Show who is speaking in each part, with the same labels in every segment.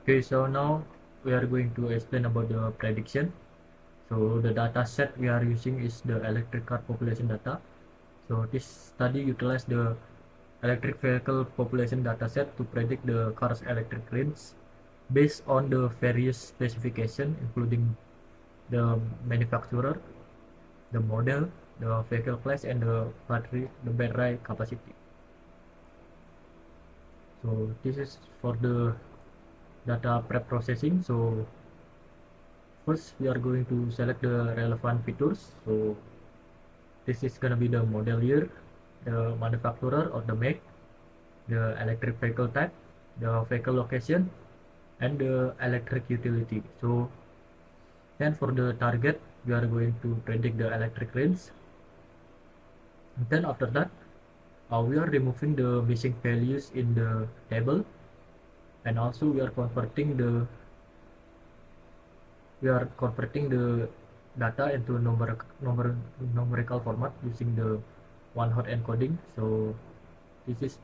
Speaker 1: Okay, so now we are going to explain about the prediction. So the data set we are using is the electric car population data. So this study utilized the electric vehicle population data set to predict the car's electric range based on the various specifications, including the manufacturer, the model, the vehicle class, and the battery capacity. So this is for the data prep processing. So first we are going to select the relevant features. So this is gonna be the model year, the manufacturer or the make, the electric vehicle type, the vehicle location, and the electric utility. So then for the target we are going to predict the electric range. And then after that we are removing the missing values in the table, and also we are converting the data into numerical format using the one hot encoding. So this is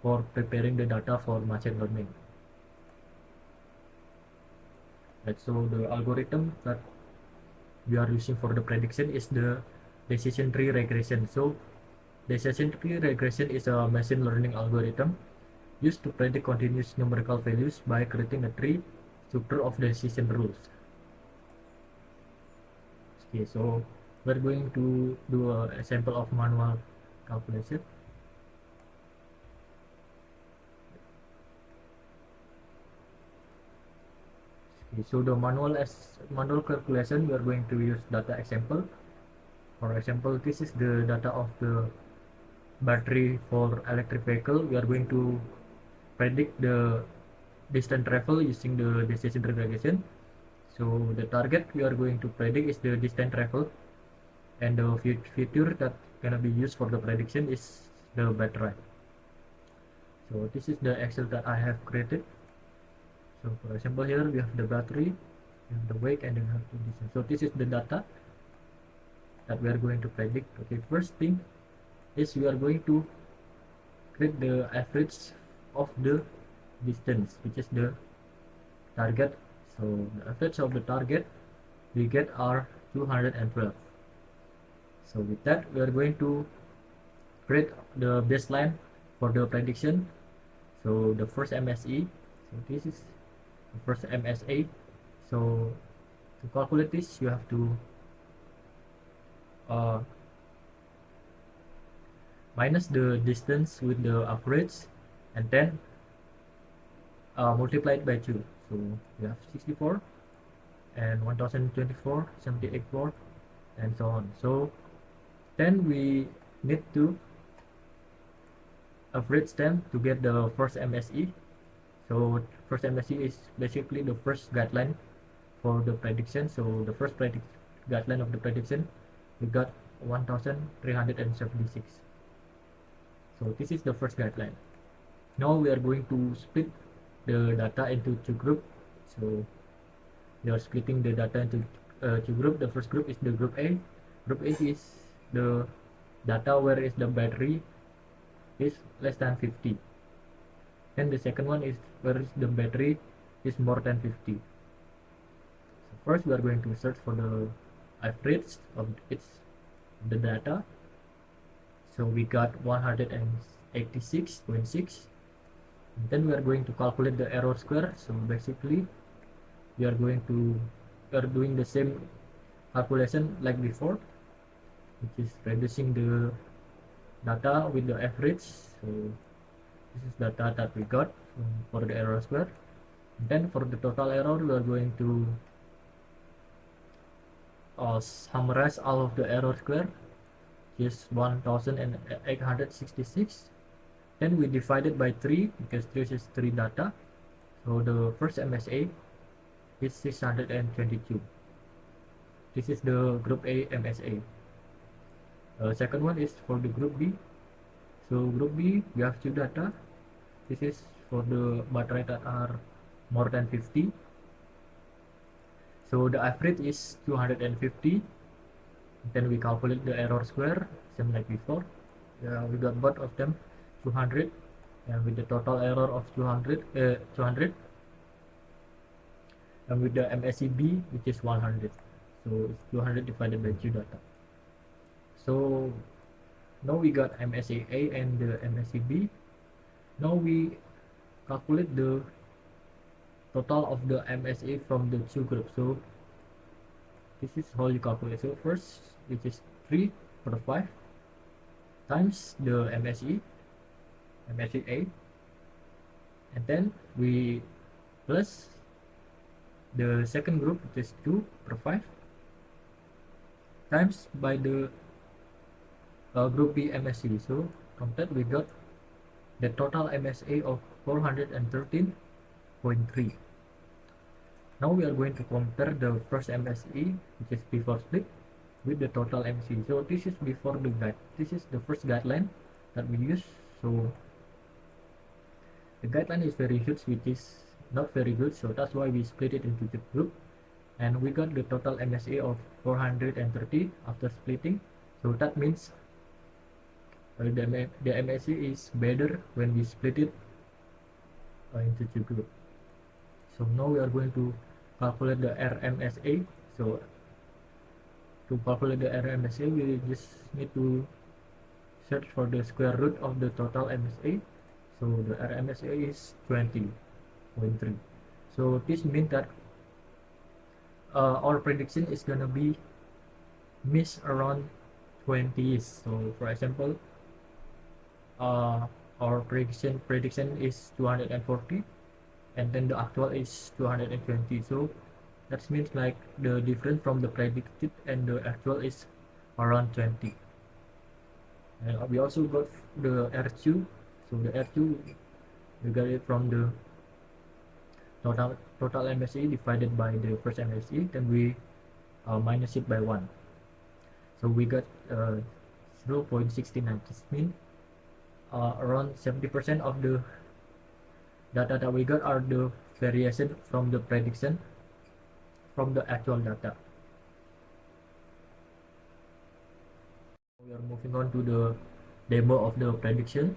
Speaker 1: for preparing the data for machine learning. Right, so the algorithm that we are using for the prediction is the decision tree regression. So decision tree regression is a machine learning algorithm used to predict continuous numerical values by creating a tree structure of decision rules. Okay, so we're going to do a example of manual calculation. Okay, so the manual calculation, we are going to use data example. For example, this is the data of the battery for electric vehicle. We are going to predict the distance travel using the decision regression. So the target we are going to predict is the distance travel, and the feature that gonna be used for the prediction is the battery. So this is the Excel that I have created. So for example, here we have the battery, we have the weight, and then have the distance. So this is the data that we are going to predict. Okay, first thing is we are going to create the average of the distance, which is the target. So the average of the target we get are 212. So with that we are going to create the baseline for the prediction. So the first MSE, so this is the first MSA. So to calculate this you have to uh, minus the distance with the average, and then multiply it by 2. So we have 64 and 1024, 784, and so on. So then we need to average them to get the first MSE. So first MSE is basically the first guideline for the prediction. So the first guideline of the prediction we got 1376. So this is the first guideline. Now we are going to split the data into two groups. So we are splitting the data into two groups. The first group is the group A. Group A is the data where is the battery is less than 50. And the second one is where is the battery is more than 50. So first we are going to search for the average of the data. So we got 186.6. Then we are going to calculate the error square. So basically we are doing the same calculation like before, which is reducing the data with the average. So this is data that we got for the error square. Then for the total error we are going to summarize all of the error square, which is 1866. Then we divide it by 3 because this is 3 data. So the first MSA is 622. This is the group A MSA. Second one is for the group B. So group B we have 2 data. This is for the battery that are more than 50. So the average is 250. Then we calculate the error square, same like before. We got both of them 200, and with the total error of 200. and with the MSEB, which is 100. So it's 200 divided by 2 data. So now we got MSAA and the MSEB. Now we calculate the total of the MSA from the two groups. So this is how you calculate. So first, which is 3 over 5 times the MSEA, and then we plus the second group, which is 2 over 5 times by the group B MSC. So from that we got the total MSA of 413.3. Now we are going to compare the first MSE, which is before split, with the total MSE. So this is before the guide. This is the first guideline that we use. So the guideline is very huge, which is not very good. So that's why we split it into the group, and we got the total MSA of 430 after splitting. So that means the MSA is better when we split it into two groups. So now we are going to calculate the RMSA. So to calculate the RMSA, we just need to search for the square root of the total MSA. So the RMSA is 20.3. So this means that our prediction is gonna be miss around 20. So for example, our prediction is 240, and then the actual is 220. So that means like the difference from the predicted and the actual is around 20. And we also got the R2. So the R2, we got it from the total MSE divided by the first MSE, then we minus it by 1. So we got 0.69. This means around 70% of the data that we got are the variation from the prediction from the actual data. We are moving on to the demo of the prediction.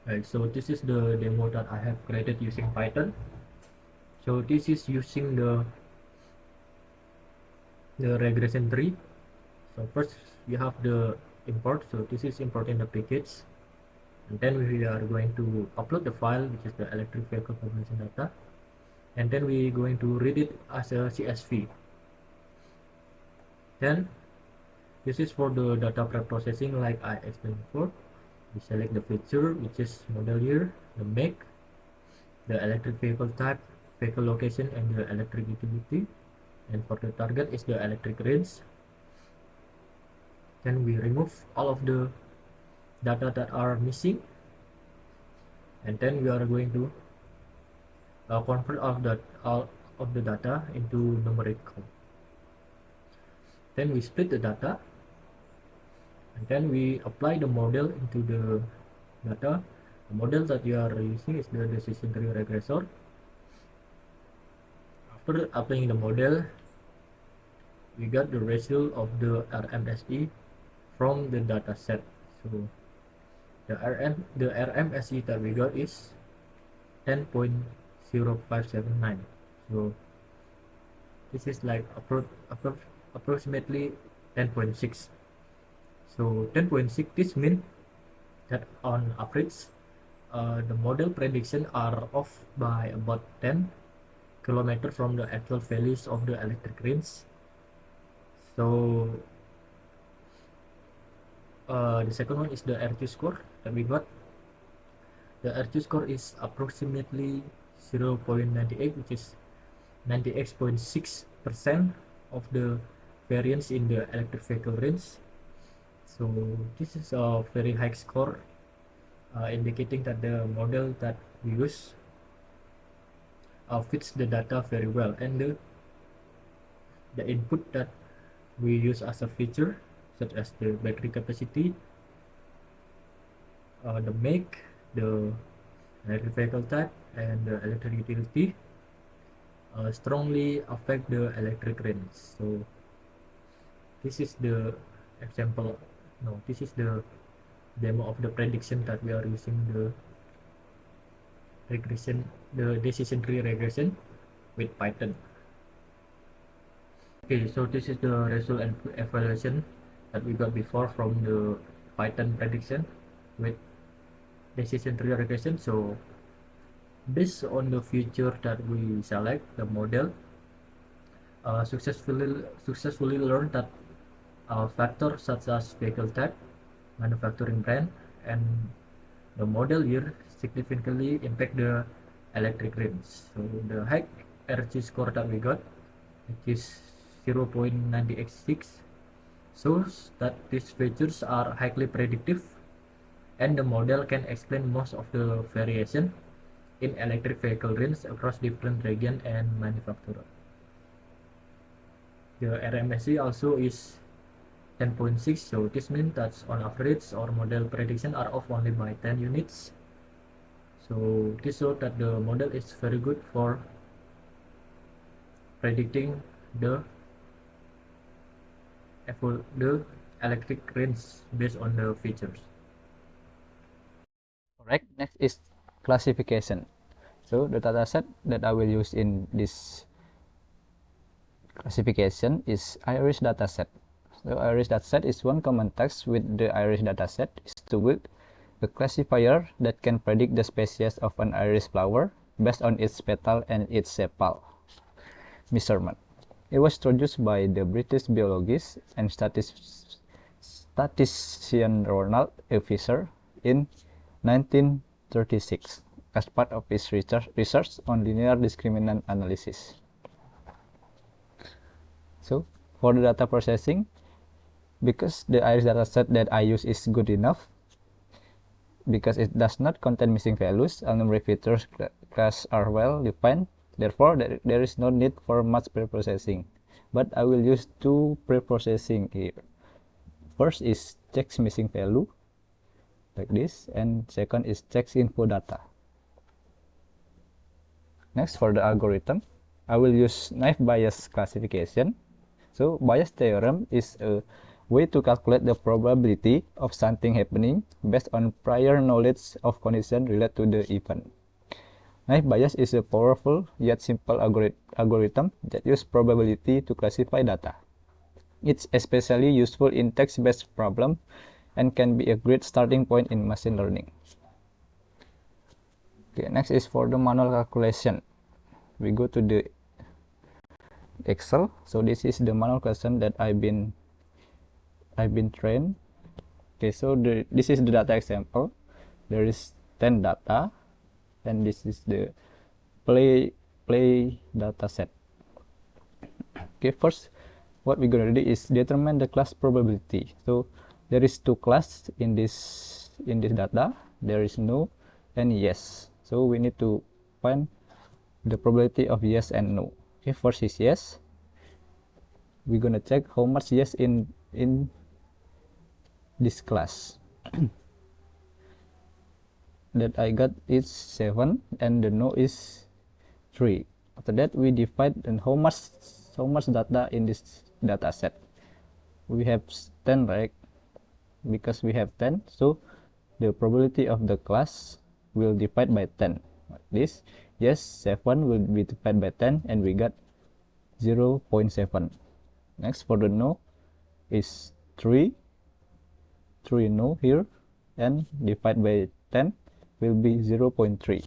Speaker 1: Right, so this is the demo that I have created using Python. So this is using the regression tree. So first we have the import. So this is importing the package, and then we are going to upload the file, which is the electric vehicle population data, and then we are going to read it as a CSV. Then this is for the data pre-processing, like I explained before. We select the feature, which is model year, the make, the electric vehicle type, vehicle location, and the electric utility. And for the target is the electric range. Then we remove all of the data that are missing, and then we are going to convert all of the data into numerical. Then we split the data, and then we apply the model into the data. The model that you are using is the decision tree regressor. After applying the model, we got the result of the RMSE from the data set. So the RMSE that we got is 10.0579. So this is like approximately 10.6. So 10.6, this means that on average the model prediction are off by about 10 kilometers from the actual values of the electric range. So the second one is the R2 score that we got. The R2 score is approximately 0.98, which is 98.6% of the variance in the electric vehicle range. So this is a very high score, indicating that the model that we use fits the data very well, and the input that we use as a feature, such as the battery capacity, the make, the electric vehicle type, and the electric utility, strongly affect the electric range. So this is the example. No, this is the demo of the prediction that we are using the regression, the decision tree regression with Python. Okay, so this is the result and evaluation that we got before from the Python prediction with decision tree regression. So based on the feature that we select, the model successfully learned that factors such as vehicle type, manufacturing brand, and the model year significantly impact the electric range. So the high RG score that we got, which is 0.986, shows that these features are highly predictive and the model can explain most of the variation in electric vehicle range across different region and manufacturer. The RMSE also is 10.6, so this means that on average our model prediction are off only by 10 units. So this shows that the model is very good for predicting the electric range based on the features.
Speaker 2: Correct. Next is classification. So the dataset that I will use in this classification is iris dataset. So iris dataset is one common task with the iris dataset is to build a classifier that can predict the species of an iris flower based on its petal and its sepal measurement. It was introduced by the British biologist and statistician Ronald A. Fisher in 1936 as part of his research on linear discriminant analysis. So for the data processing, because the iris dataset that I use is good enough, because it does not contain missing values, algebraic features class are well defined, therefore there is no need for much pre-processing. But I will use two pre-processing here. First is checks missing value, like this, and second is checks info data. Next, for the algorithm, I will use naive Bayes classification. So Bayes theorem is a way to calculate the probability of something happening based on prior knowledge of conditions related to the event. Naive Bayes is a powerful yet simple algorithm that uses probability to classify data. It's especially useful in text-based problems and can be a great starting point in machine learning. Okay, next is for the manual calculation. We go to the Excel. So this is the manual calculation that I've been trained. Okay, so this is the data example. There is 10 data, and this is the play data set. Okay, first what we're gonna do is determine the class probability. So there is two class in this data. There is no and yes. So we need to find the probability of yes and no. Okay, first is yes. We're gonna check how much yes in this class. That I got is 7 and the no is 3. After that we divide and how much data in this data set. We have 10, right? Because we have 10, so the probability of the class will divide by 10, like this. Yes, 7 will be divided by 10 and we got 0.7. Next, for the no is 3 no here, and divide by 10 will be 0.3.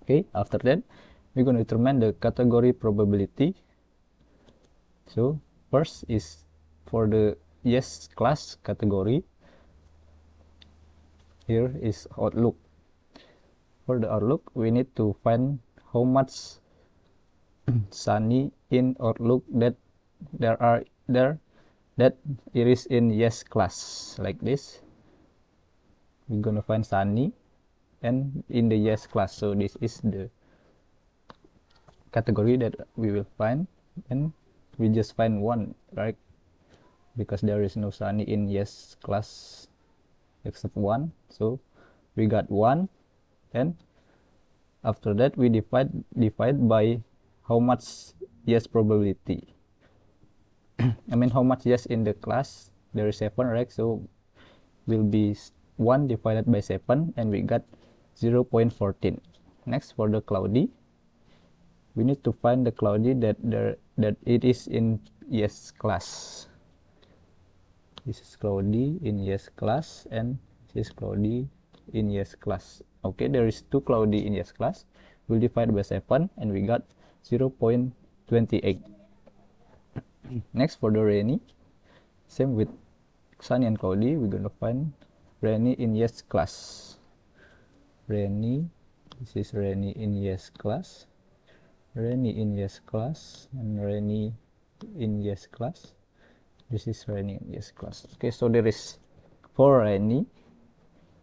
Speaker 2: Okay, after that we're going to determine the category probability. So first is for the yes class category. Here is outlook. For the outlook, we need to find how much sunny in outlook that that it is in yes class, like this. We're gonna find sunny and in the yes class. So this is the category that we will find, and we just find one, right? Because there is no sunny in yes class except one, so we got one, and after that we divide by how much yes probability. I mean how much yes in the class. There is 7, right? So will be 1 divided by 7, and we got 0.14. Next, for the cloudy, we need to find the cloudy that it is in yes class. This is cloudy in yes class, and this is cloudy in yes class. Okay, there is 2 cloudy in yes class. We'll divide by 7, and we got 0.28. Next, for the rainy, same with sunny and cloudy, we're gonna find rainy in yes class. Rainy, this is rainy in yes class, rainy in yes class, and rainy in yes class. This is rainy in yes class. Okay, so there is 4 rainy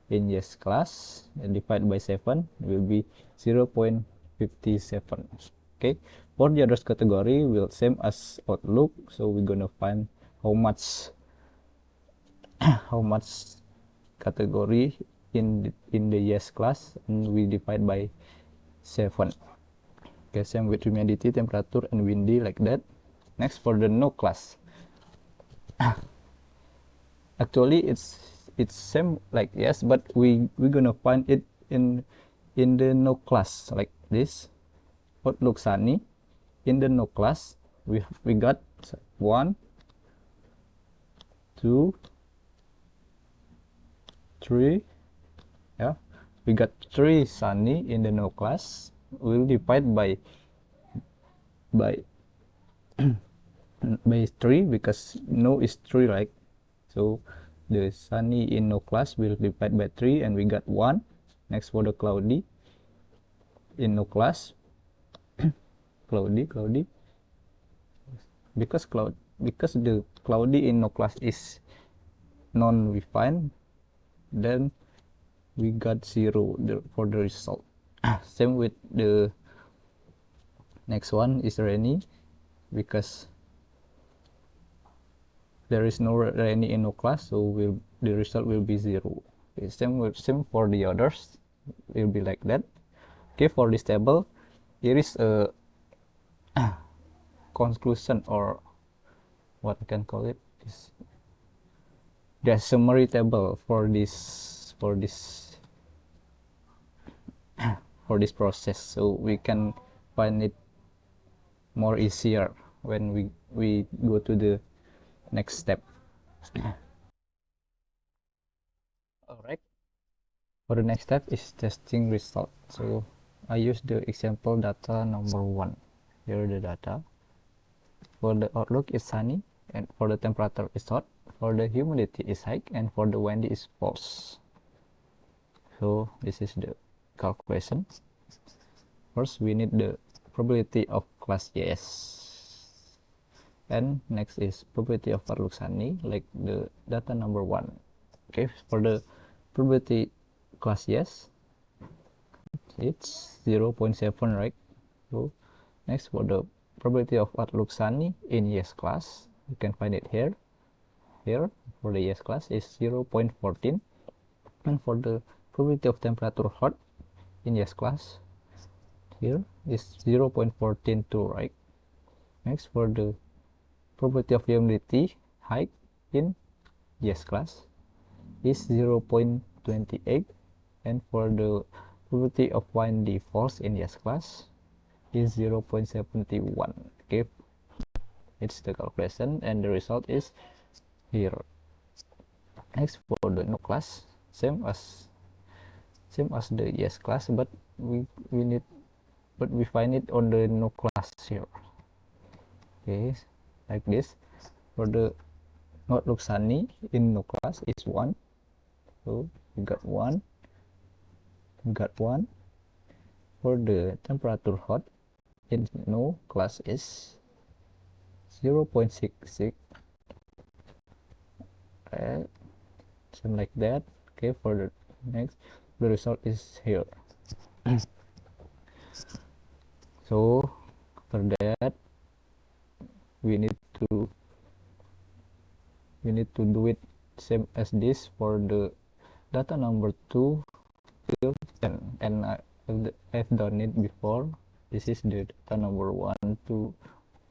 Speaker 2: in yes class, and divided by 7 will be 0.57. Okay, for the others category will same as outlook, so we're gonna find how much how much category in the yes class, and we divide by 7. Okay, same with humidity, temperature, and windy, like that. Next, for the no class, actually it's same like yes, but we're gonna find it in the no class, like this. Outlook sunny, in the no class we got 1, 2, 3. Yeah, we got 3 sunny in the no class. We'll divide by by 3, because no is 3, right? So the sunny in no class will divide by 3, and we got 1. Next, for the cloudy in no class, cloudy, because the cloudy in no class is non we find, then we got 0 for the result. Same with the next one is rainy, because there is no rainy in no class, so the result will be 0. Okay, same for the others, will be like that. Okay, for this table, here is a conclusion, or what I can call it is the summary table for this for this process, so we can find it more easier when we go to the next step. All right, for the next step is testing result. So I use the example data number 1. Here are the data. For the outlook is sunny, and for the temperature is hot, for the humidity is high, and for the windy is false. So this is the calculation. First, we need the probability of class yes, and next is probability of outlook sunny, like the data number 1. Okay, for the probability class yes, it's 0.7, right? So next, for the probability of outlook sunny in yes class, you can find it here. For the yes class is 0.14, and for the probability of temperature hot in yes class, here is 0.142, right? Next, for the probability of humidity high in yes class is 0.28, and for the probability of windy false in yes class is 0.71. Okay, it's the calculation, and the result is here. Next, for the no class, same as the yes class, but we find it on the no class here. Okay, like this. For the outlook sunny in no class is 1, so we got 1. For the temperature hot in no class is 0.66, right? Something like that. Okay, for the next, the result is here. So after that, we need to do it same as this for the data number 2 till 10, and I've done it before. This is the data number 1 to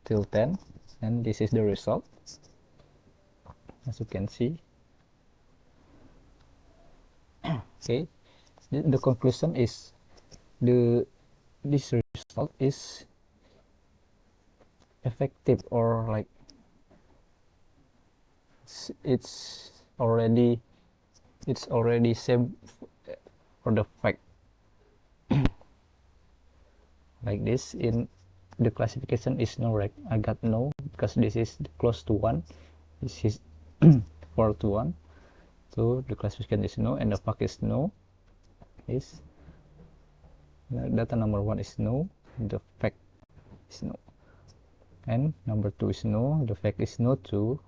Speaker 2: till 10, and this is the result, as you can see. Okay, the conclusion is this result is effective, or like it's already same for the fact like this. In the classification is no, right? I got no because this is close to 1, this is 4 to 1, so the classification is no, and the fact is no. Is data number 1 is no, the fact is no, and number 2 is no, the fact is no too.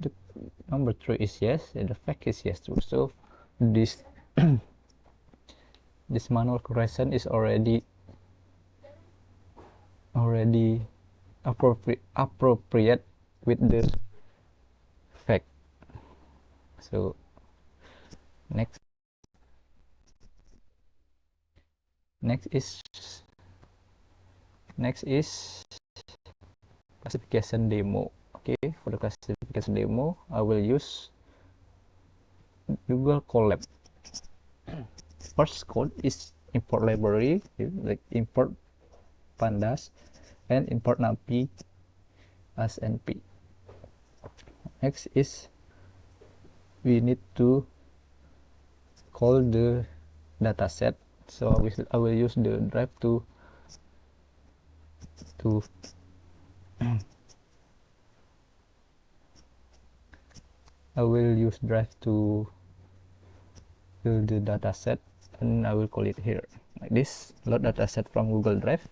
Speaker 2: The number 3 is yes, and the fact is yes too. So this this manual correction is already appropriate with the fact. So next next is classification demo. Okay, for the classification demo I will use Google Colab. First code is import library, like import pandas and import numpy as np. Next is we need to call the dataset. So I will use the drive to I will use drive to build the dataset, and I will call it here like this, load dataset from Google Drive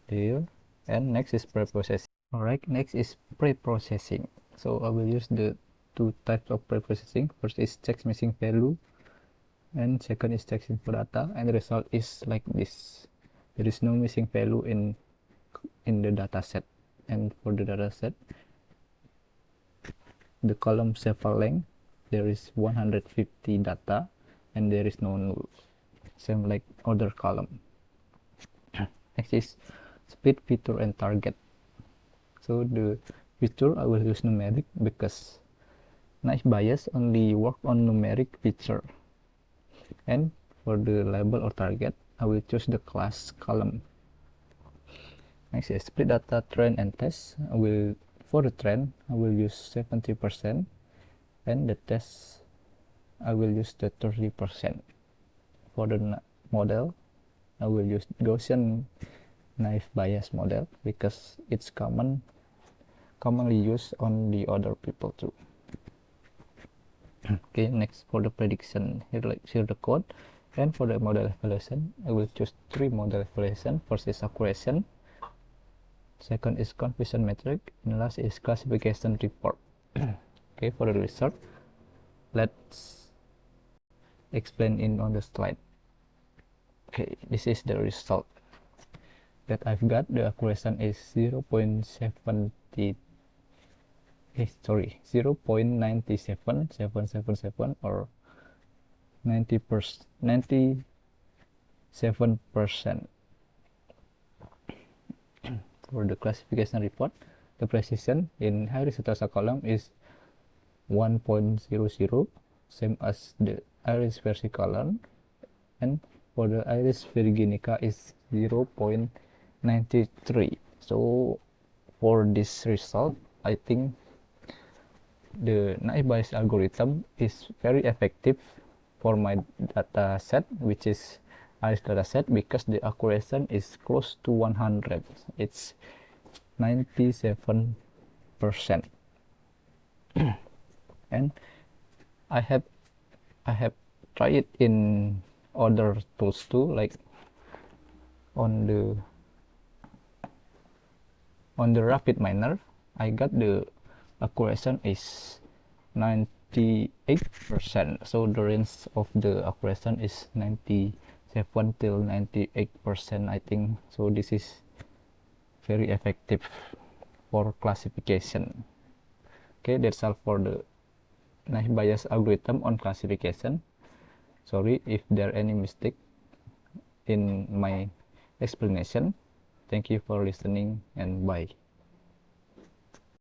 Speaker 2: here. And next is pre-processing. All right, next is pre-processing. So I will use the two types of pre-processing. First is check missing value, and second is check info data, and the result is like this. There is no missing value in the dataset, and for the dataset the column several length there is 150 data, and there is no null, same like other column. Next is speed, feature, and target. So the feature I will use numeric because naive Bayes only work on numeric feature, and for the label or target I will choose the class column. Next is split data, trend, and test. For the trend I will use 70%, and the test I will use the 30%. For the model I will use Gaussian naive Bayes model because it's commonly used on the other people too. Okay, next for the prediction, here the code. And for the model evaluation I will choose 3 model evaluation. First is accuracy, second is confusion metric, and last is classification report. Okay, for the result let's explain in on the slide. Okay, this is the result that I've got. The accuracy is 0.70 0.97777 or 97%. For the classification report, the precision in Iris Setosa column is 1.00, same as the Iris versicolor, and for the Iris virginica is 0.93. So for this result I think the naive Bayes algorithm is very effective for my data set, which is Iris dataset, because the accuracy is close to 100. It's 97%. And I have tried it in other tools too, like on the rapid miner I got the accuracy is 98%. So the range of the accuracy is 97 till 98%, I think. So this is very effective for classification. Okay, that's all for the naive Bayes algorithm on classification. Sorry if there are any mistake in my explanation. Thank you for listening, and bye.